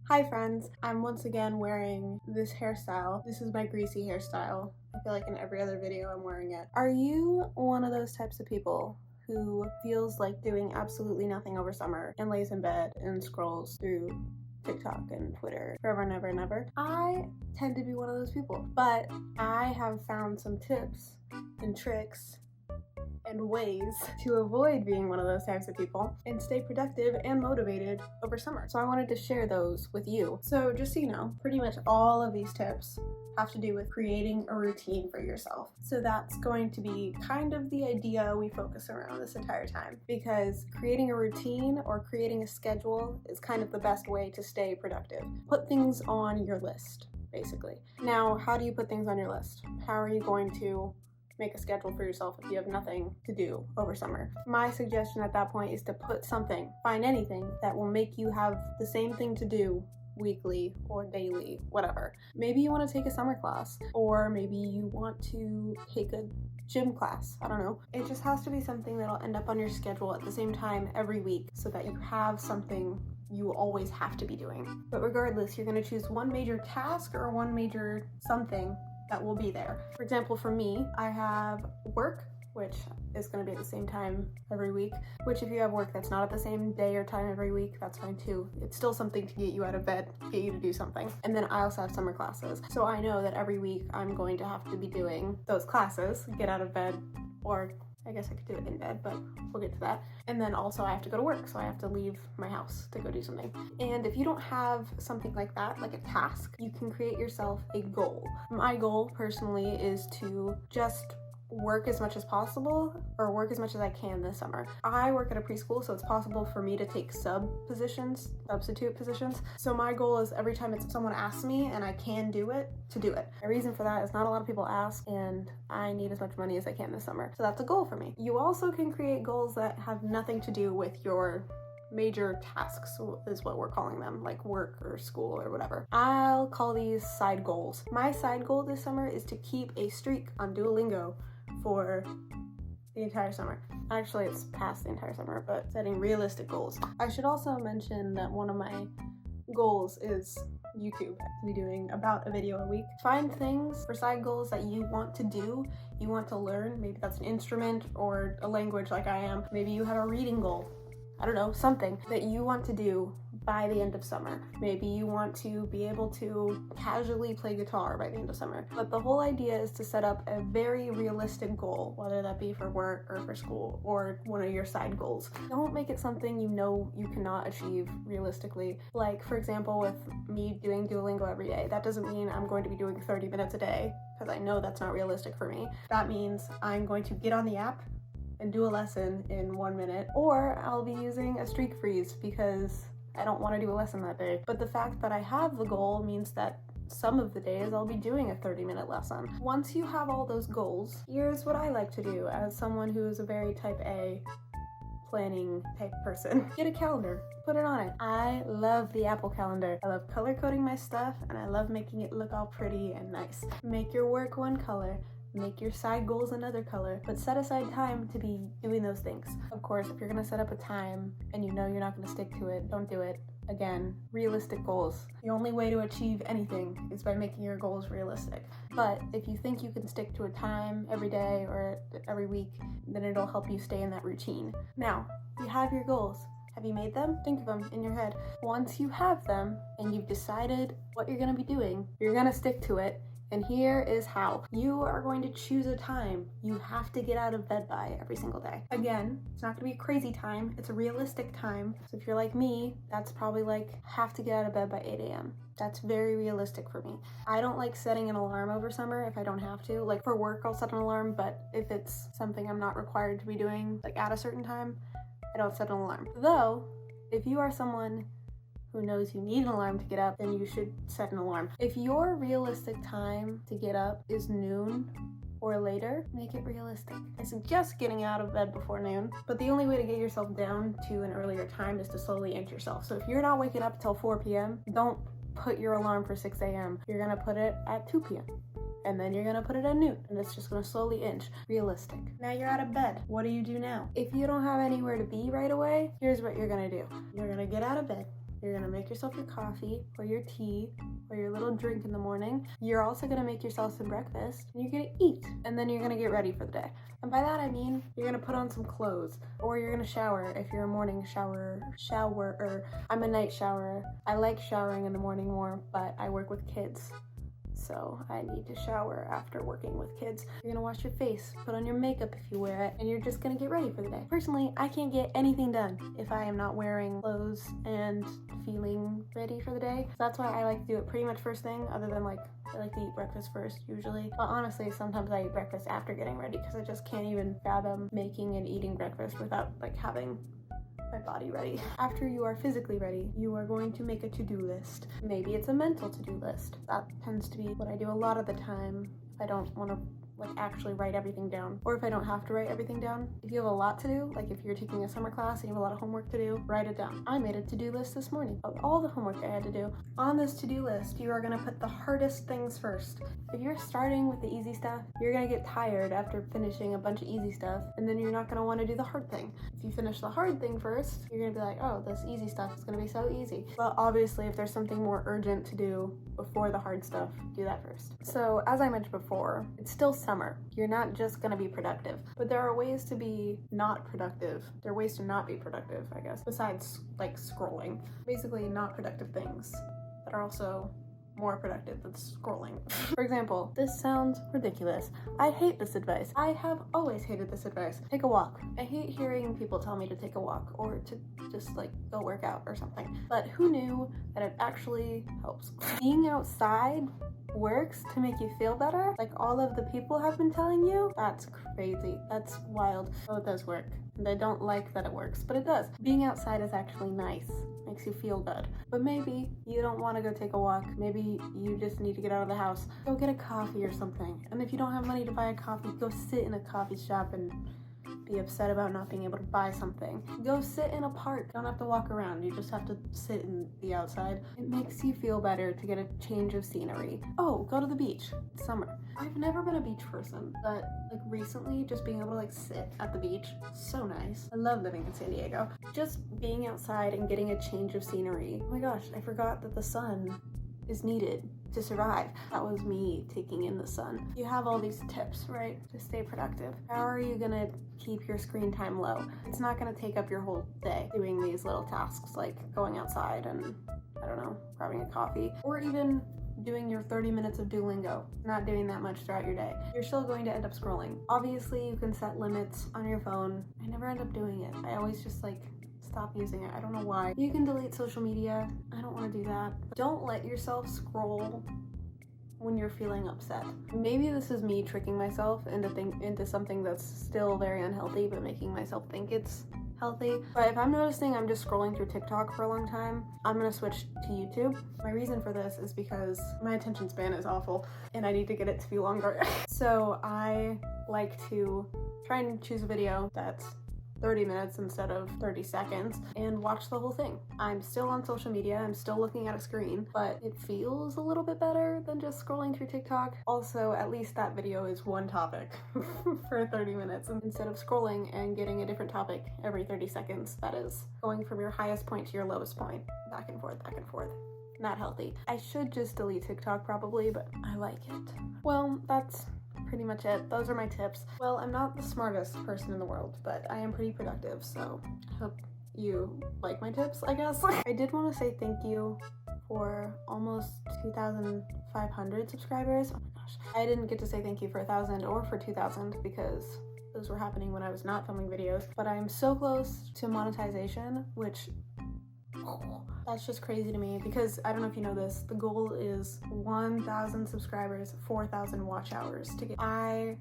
Hi friends, I'm once again wearing this hairstyle. This is my greasy hairstyle. I feel like in every other video I'm wearing it. Are you one of those types of people who feels like doing absolutely nothing over summer and lays in bed and scrolls through TikTok and Twitter forever and ever and ever? I tend to be one of those people, but I have found some tips and tricks and ways to avoid being one of those types of people and stay productive and motivated over summer. So I wanted to share those with you. So just so you know, pretty much all of these tips have to do with creating a routine for yourself. So that's going to be kind of the idea we focus around this entire time, because creating a routine or creating a schedule is kind of the best way to stay productive. Put things on your list, basically. Now, how do you put things on your list? How are you going to make a schedule for yourself if you have nothing to do over summer? My suggestion at that point is to find anything that will make you have the same thing to do weekly or daily, whatever. Maybe you want to take a summer class, or maybe you want to take a gym class. I don't know. It just has to be something that'll end up on your schedule at the same time every week so that you have something you always have to be doing. But regardless, you're going to choose one major task or one major something that will be there. For example, for me, I have work, which is going to be at the same time every week, which if you have work that's not at the same day or time every week, that's fine too. It's still something to get you out of bed, get you to do something. And then I also have summer classes. So I know that every week I'm going to have to be doing those classes, get out of bed, or I guess I could do it in bed, but we'll get to that. And then also I have to go to work, so I have to leave my house to go do something. And if you don't have something like that, like a task, you can create yourself a goal. My goal personally is to just work as much as possible, or work as much as I can this summer. I work at a preschool, so it's possible for me to take substitute positions. So my goal is every time someone asks me and I can do it, to do it. The reason for that is not a lot of people ask, and I need as much money as I can this summer. So that's a goal for me. You also can create goals that have nothing to do with your major tasks, is what we're calling them, like work or school or whatever. I'll call these side goals. My side goal this summer is to keep a streak on Duolingo for the entire summer. Actually, it's past the entire summer, but setting realistic goals. I should also mention that one of my goals is YouTube. To be doing about a video a week. Find things for side goals that you want to do, you want to learn. Maybe that's an instrument or a language like I am. Maybe you have a reading goal. I don't know, something that you want to do by the end of summer. Maybe you want to be able to casually play guitar by the end of summer. But the whole idea is to set up a very realistic goal, whether that be for work or for school or one of your side goals. Don't make it something you know you cannot achieve realistically. Like, for example, with me doing Duolingo every day, that doesn't mean I'm going to be doing 30 minutes a day, because I know that's not realistic for me. That means I'm going to get on the app and do a lesson in 1 minute, or I'll be using a streak freeze because I don't want to do a lesson that day. But the fact that I have the goal means that some of the days I'll be doing a 30-minute lesson. Once you have all those goals, here's what I like to do as someone who is a very type A planning type person. Get a calendar, put it on it. I love the Apple Calendar. I love color coding my stuff, and I love making it look all pretty and nice. Make your work one color, make your side goals another color, but set aside time to be doing those things. Of course, if you're gonna set up a time and you know you're not gonna stick to it, don't do it. Again, realistic goals. The only way to achieve anything is by making your goals realistic. But if you think you can stick to a time every day or every week, then it'll help you stay in that routine. Now, you have your goals. Have you made them? Think of them in your head. Once you have them and you've decided what you're gonna be doing, you're gonna stick to it. And here is how. You are going to choose a time you have to get out of bed by every single day. Again, it's not gonna be a crazy time, it's a realistic time. So if you're like me, that's probably like have to get out of bed by 8 a.m. That's very realistic for me. I don't like setting an alarm over summer if I don't have to. Like for work, I'll set an alarm, but if it's something I'm not required to be doing like at a certain time, I don't set an alarm. Though, if you are someone who knows you need an alarm to get up, then you should set an alarm. If your realistic time to get up is noon or later, make it realistic. I suggest getting out of bed before noon, but the only way to get yourself down to an earlier time is to slowly inch yourself. So if you're not waking up till 4 p.m., don't put your alarm for 6 a.m. You're gonna put it at 2 p.m. and then you're gonna put it at noon, and it's just gonna slowly inch. Realistic. Now you're out of bed. What do you do now? If you don't have anywhere to be right away, here's what you're gonna do. You're gonna get out of bed. You're gonna make yourself your coffee or your tea or your little drink in the morning. You're also gonna make yourself some breakfast and you're gonna eat, and then you're gonna get ready for the day. And by that I mean you're gonna put on some clothes, or you're gonna shower if you're a morning showerer. I'm a night showerer. I like showering in the morning more, but I work with kids, so I need to shower after working with kids. You're gonna wash your face, put on your makeup if you wear it, and you're just gonna get ready for the day. Personally, I can't get anything done if I am not wearing clothes and feeling ready for the day. So that's why I like to do it pretty much first thing, other than like I like to eat breakfast first usually. But honestly, sometimes I eat breakfast after getting ready because I just can't even fathom making and eating breakfast without like having my body ready. After you are physically ready, you are going to make a to-do list. Maybe it's a mental to-do list. That tends to be what I do a lot of the time if I don't want to like actually write everything down, or if I don't have to write everything down. If you have a lot to do, like if you're taking a summer class and you have a lot of homework to do, write it down. I made a to-do list this morning of all the homework I had to do. On this to-do list, you are going to put the hardest things first. If you're starting with the easy stuff, you're going to get tired after finishing a bunch of easy stuff, and then you're not going to want to do the hard thing. If you finish the hard thing first, you're going to be like, oh, this easy stuff is going to be so easy. But obviously, if there's something more urgent to do before the hard stuff, do that first. So as I mentioned before, it's still summer. You're not just going to be productive, but there are ways to be not productive. There are ways to not be productive, I guess, besides like scrolling. Basically not productive things that are also more productive than scrolling. For example, this sounds ridiculous. I hate this advice. I have always hated this advice. Take a walk. I hate hearing people tell me to take a walk or to just like go work out or something. But who knew that it actually helps? Being outside works to make you feel better, like all of the people have been telling you? That's crazy. That's wild. Oh, it does work. And I don't like that it works, but it does. Being outside is actually nice. Makes you feel good. But maybe you don't want to go take a walk. Maybe you just need to get out of the house. Go get a coffee or something. And if you don't have money to buy a coffee, go sit in a coffee shop and be upset about not being able to buy something. Go sit in a park. You don't have to walk around. You just have to sit in the outside. It makes you feel better to get a change of scenery. Oh, go to the beach. It's summer. I've never been a beach person, but like recently just being able to like sit at the beach, so nice. I love living in San Diego. Just being outside and getting a change of scenery. Oh my gosh, I forgot that the sun is needed to survive. That was me taking in the sun. You have all these tips, right, to stay productive. How are you gonna keep your screen time low? It's not gonna take up your whole day doing these little tasks like going outside and, I don't know, grabbing a coffee, or even doing your 30 minutes of Duolingo, not doing that much throughout your day. You're still going to end up scrolling. Obviously, you can set limits on your phone. I never end up doing it. I always just like stop using it. I don't know why. You can delete social media. I don't want to do that. Don't let yourself scroll when you're feeling upset. Maybe this is me tricking myself into something that's still very unhealthy, but making myself think it's healthy. But if I'm noticing I'm just scrolling through TikTok for a long time, I'm gonna switch to YouTube. My reason for this is because my attention span is awful and I need to get it to be longer. So I like to try and choose a video that's 30 minutes instead of 30 seconds and watch the whole thing. I'm still on social media, I'm still looking at a screen, but it feels a little bit better than just scrolling through TikTok. Also, at least that video is one topic for 30 minutes instead of scrolling and getting a different topic every 30 seconds. That is going from your highest point to your lowest point, back and forth, back and forth. Not healthy. I should just delete TikTok probably, but I like it. Well, that's pretty much it. Those are my tips. Well, I'm not the smartest person in the world, but I am pretty productive, so I hope you like my tips, I guess. I did want to say thank you for almost 2,500 subscribers. Oh my gosh. I didn't get to say thank you for 1,000 or for 2,000 because those were happening when I was not filming videos, but I'm so close to monetization, which that's just crazy to me because I don't know if you know this, the goal is 1,000 subscribers, 4,000 watch hours to get. I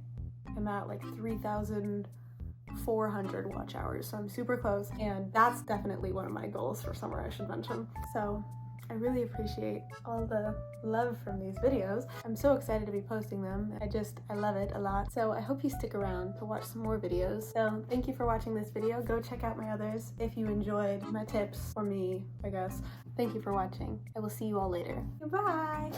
am at like 3,400 watch hours, so I'm super close, and that's definitely one of my goals for summer, I should mention. So I really appreciate all the love from these videos. I'm so excited to be posting them. I love it a lot. So I hope you stick around to watch some more videos. So thank you for watching this video. Go check out my others if you enjoyed my tips, or me, I guess. Thank you for watching. I will see you all later. Goodbye!